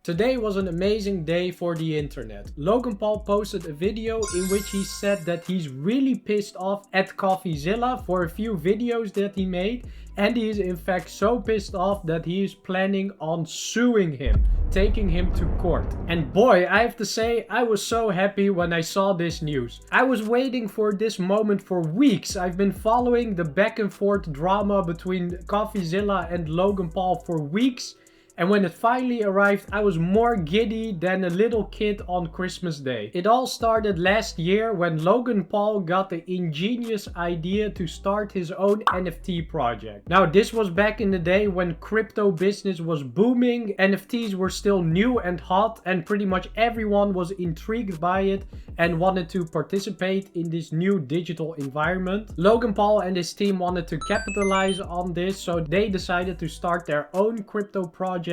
Today was an amazing day for the internet. Logan Paul posted a video in which he said that he's really pissed off at CryptoZilla for a few videos that he made, and he is in fact so pissed off that he is planning on suing him, taking him to court. And boy, I have to say, I was so happy when I saw this news. I was waiting for this moment for weeks. I've been following the back and forth drama between CryptoZilla and Logan Paul for weeks. And when it finally arrived, I was more giddy than a little kid on Christmas Day. It all started last year when Logan Paul got the ingenious idea to start his own NFT project. Now, this was back in the day when crypto business was booming, NFTs were still new and hot, and pretty much everyone was intrigued by it and wanted to participate in this new digital environment. Logan Paul and his team wanted to capitalize on this, so they decided to start their own crypto project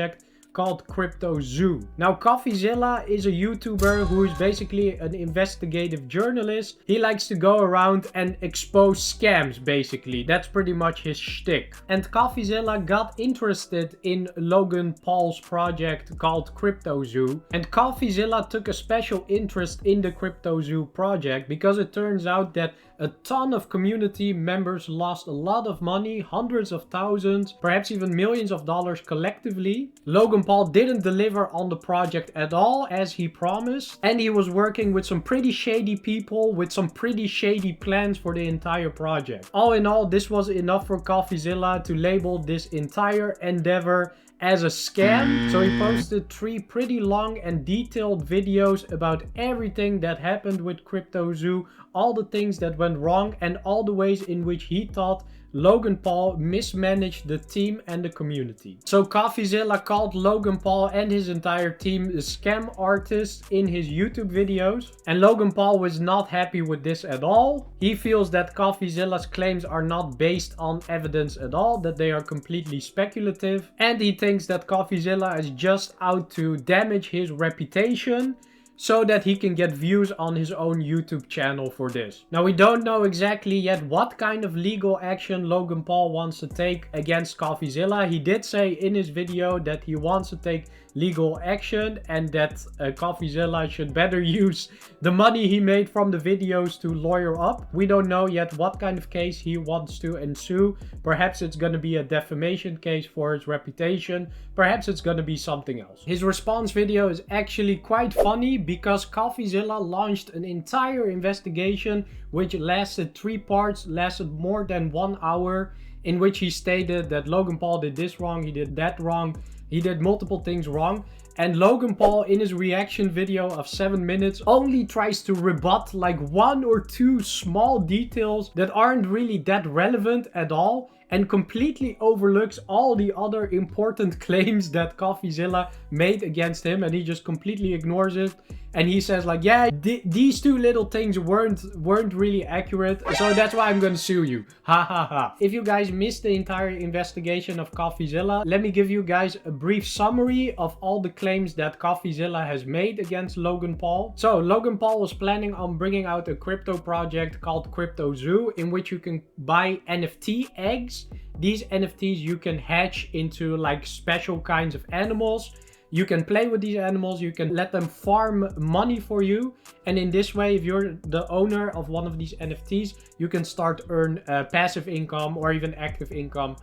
called CryptoZoo. Now, CryptoZilla is a YouTuber who is basically an investigative journalist. He likes to go around and expose scams, basically. That's pretty much his shtick. And CryptoZilla got interested in Logan Paul's project called CryptoZoo. And CryptoZilla took a special interest in the CryptoZoo project because it turns out that a ton of community members lost a lot of money, hundreds of thousands, perhaps even millions of dollars collectively. Logan Paul didn't deliver on the project at all as he promised, and he was working with some pretty shady people with some pretty shady plans for the entire project. All in all, this was enough for CryptoZilla to label this entire endeavor as a scam. So he posted 3 pretty long and detailed videos about everything that happened with CryptoZoo, all the things that went wrong, and all the ways in which he thought Logan Paul mismanaged the team and the community. So CryptoZilla called Logan Paul and his entire team the scam artists in his YouTube videos. And Logan Paul was not happy with this at all. He feels that CryptoZilla's claims are not based on evidence at all, that they are completely speculative. And he thinks that CryptoZilla is just out to damage his reputation so that he can get views on his own YouTube channel for this. Now, we don't know exactly yet what kind of legal action Logan Paul wants to take against CryptoZilla. He did say in his video that he wants to take legal action and that CryptoZilla should better use the money he made from the videos to lawyer up. We don't know yet what kind of case he wants to ensue. Perhaps it's going to be a defamation case for his reputation. Perhaps it's going to be something else. His response video is actually quite funny because CryptoZilla launched an entire investigation which lasted 3 parts, lasted more than 1 hour, in which he stated that Logan Paul did this wrong, he did that wrong, he did multiple things wrong. And Logan Paul, in his reaction video of 7 minutes, only tries to rebut like 1 or 2 small details that aren't really that relevant at all, and completely overlooks all the other important claims that CryptoZilla made against him, and he just completely ignores it. And he says like, yeah, these 2 little things weren't really accurate, so that's why I'm gonna sue you. Ha ha ha. If you guys missed the entire investigation of CryptoZilla, let me give you guys a brief summary of all the claims that CryptoZilla has made against Logan Paul. So Logan Paul was planning on bringing out a crypto project called CryptoZoo, in which you can buy NFT eggs. These NFTs you can hatch into like special kinds of animals. You can play with these animals, you can let them farm money for you. And in this way, if you're the owner of one of these NFTs, you can start earn passive income or even active income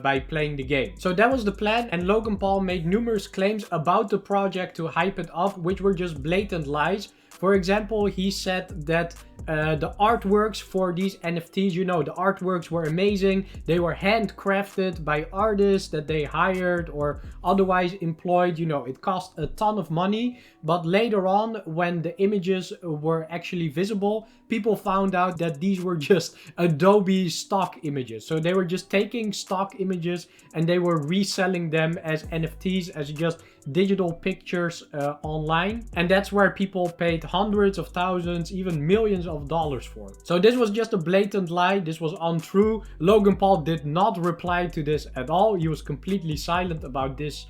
by playing the game. So that was the plan, and Logan Paul made numerous claims about the project to hype it up, which were just blatant lies. For example, he said that the artworks for these NFTs, you know, the artworks were amazing. They were handcrafted by artists that they hired or otherwise employed. You know, it cost a ton of money. But later on, when the images were actually visible, people found out that these were just Adobe stock images. So they were just taking stock images and they were reselling them as NFTs, as just digital pictures online. And that's where people paid hundreds of thousands, even millions of dollars for it. So this was just a blatant lie. This was untrue. Logan Paul did not reply to this at all. He was completely silent about this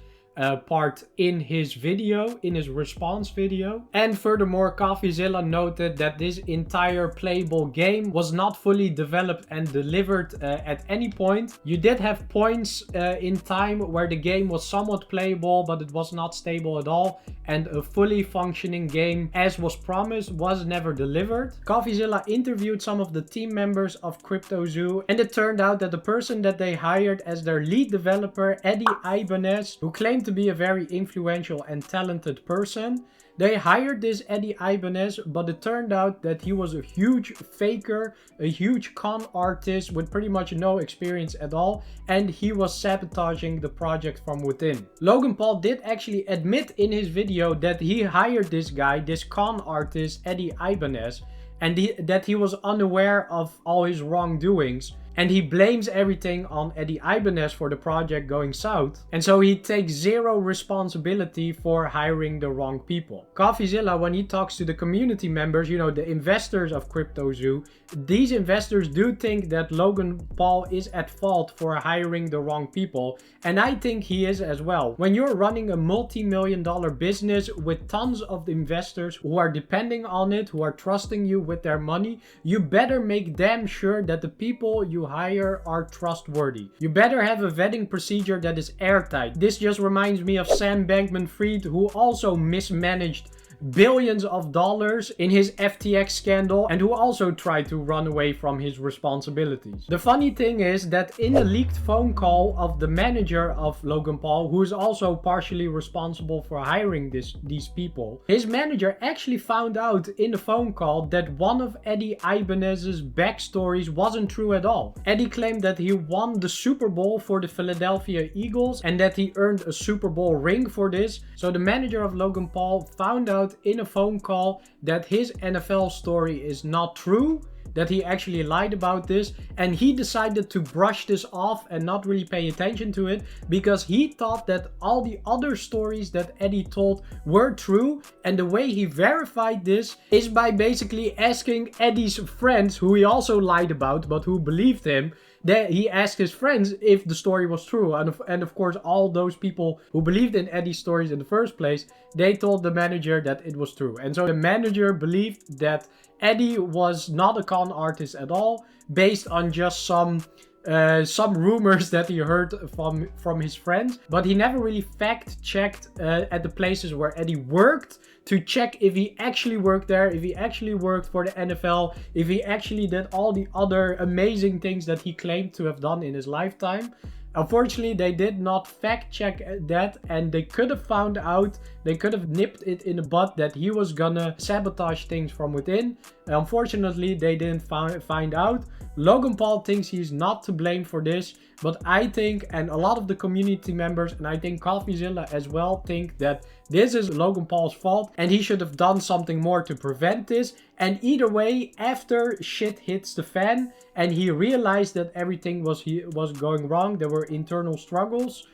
part in his video, in his response video. And furthermore, CryptoZilla noted that this entire playable game was not fully developed and delivered at any point. You did have points in time where the game was somewhat playable, but it was not stable at all, and a fully functioning game as was promised was never delivered. CryptoZilla interviewed some of the team members of CryptoZoo, and it turned out that the person that they hired as their lead developer, Eddie Ibanez, who claimed to be a very influential and talented person, they hired this Eddie Ibanez, but it turned out that he was a huge faker, a huge con artist with pretty much no experience at all, and he was sabotaging the project from within. Logan Paul did actually admit in his video that he hired this guy, this con artist, Eddie Ibanez, and that he was unaware of all his wrongdoings. And he blames everything on Eddie Ibanez for the project going south. And so he takes zero responsibility for hiring the wrong people. CryptoZilla, when he talks to the community members, you know, the investors of CryptoZoo, these investors do think that Logan Paul is at fault for hiring the wrong people. And I think he is as well. When you're running a multi-million-dollar business with tons of investors who are depending on it, who are trusting you with their money, you better make damn sure that the people you hire are trustworthy. You better have a vetting procedure that is airtight. This just reminds me of Sam Bankman-Fried, who also mismanaged billions of dollars in his FTX scandal and who also tried to run away from his responsibilities. The funny thing is that in a leaked phone call of the manager of Logan Paul, who is also partially responsible for hiring these people, his manager actually found out in the phone call that one of Eddie Ibanez's backstories wasn't true at all. Eddie claimed that he won the Super Bowl for the Philadelphia Eagles and that he earned a Super Bowl ring for this. So the manager of Logan Paul found out in a phone call that his NFL story is not true, that he actually lied about this, and he decided to brush this off and not really pay attention to it because he thought that all the other stories that Eddie told were true. And the way he verified this is by basically asking Eddie's friends, who he also lied about but who believed him, that he asked his friends if the story was true. And of course, all those people who believed in Eddie's stories in the first place, they told the manager that it was true. And so the manager believed that Eddie was not a con artist at all, based on just some rumors that he heard from his friends. But he never really fact-checked at the places where Eddie worked to check if he actually worked there, if he actually worked for the NFL, if he actually did all the other amazing things that he claimed to have done in his lifetime. Unfortunately, they did not fact check that, and they could have found out, they could have nipped it in the bud that he was gonna sabotage things from within. Unfortunately, they didn't find out. Logan Paul thinks he's not to blame for this, but I think, and a lot of the community members, and I think CryptoZilla as well, think that this is Logan Paul's fault and he should have done something more to prevent this. And either way, after shit hits the fan and he realized that everything was going wrong, there were internal struggles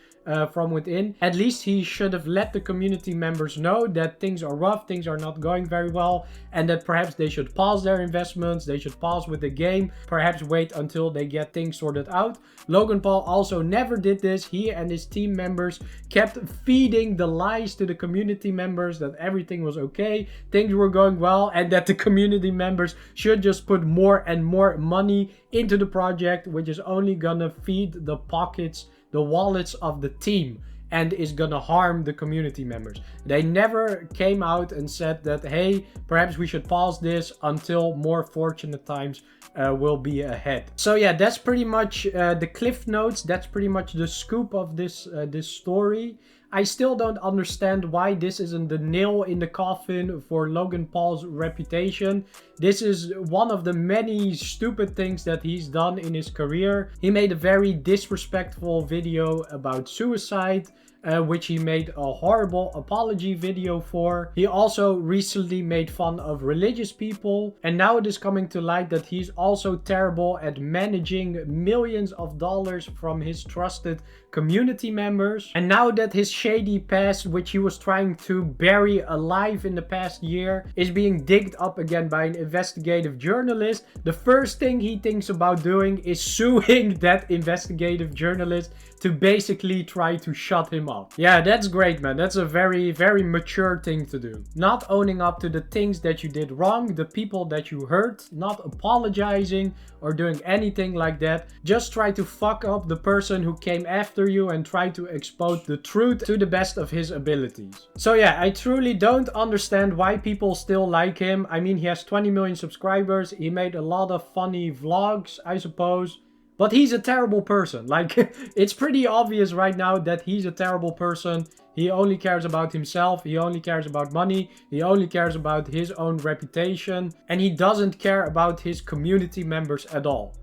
from within, at least he should have let the community members know that things are rough, things are not going very well, and that perhaps they should pause their investments, they should pause with the game, perhaps wait until they get things sorted out. Logan Paul also never did this. He and his team members kept feeding the lies to the community members that everything was okay, things were going well, and that the community members should just put more and more money into the project, which is only gonna feed the pockets, the wallets of the team, and is gonna harm the community members. They never came out and said that, hey, perhaps we should pause this until more fortunate times will be ahead. So yeah, that's pretty much the cliff notes. That's pretty much the scoop of this story. I still don't understand why this isn't the nail in the coffin for Logan Paul's reputation. This is one of the many stupid things that he's done in his career. He made a very disrespectful video about suicide, which he made a horrible apology video for. He also recently made fun of religious people, and now it is coming to light that he's also terrible at managing millions of dollars from his trusted community members. And now that his shady past, which he was trying to bury alive in the past year, is being digged up again by an investigative journalist, the first thing he thinks about doing is suing that investigative journalist to basically try to shut him up. Yeah, that's great, man. That's a very, very mature thing to do. Not owning up to the things that you did wrong, the people that you hurt, not apologizing or doing anything like that. Just try to fuck up the person who came after you and try to expose the truth to the best of his abilities. So yeah, I truly don't understand why people still like him. I mean, he has 20 million subscribers. He made a lot of funny vlogs, I suppose. But he's a terrible person. Like, it's pretty obvious right now that he's a terrible person. He only cares about himself. He only cares about money. He only cares about his own reputation. And he doesn't care about his community members at all.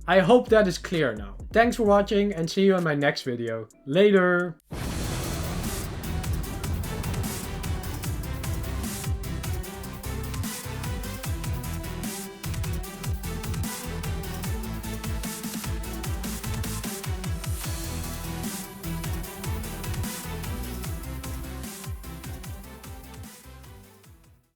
I hope that is clear now. Thanks for watching and see you in my next video. Later!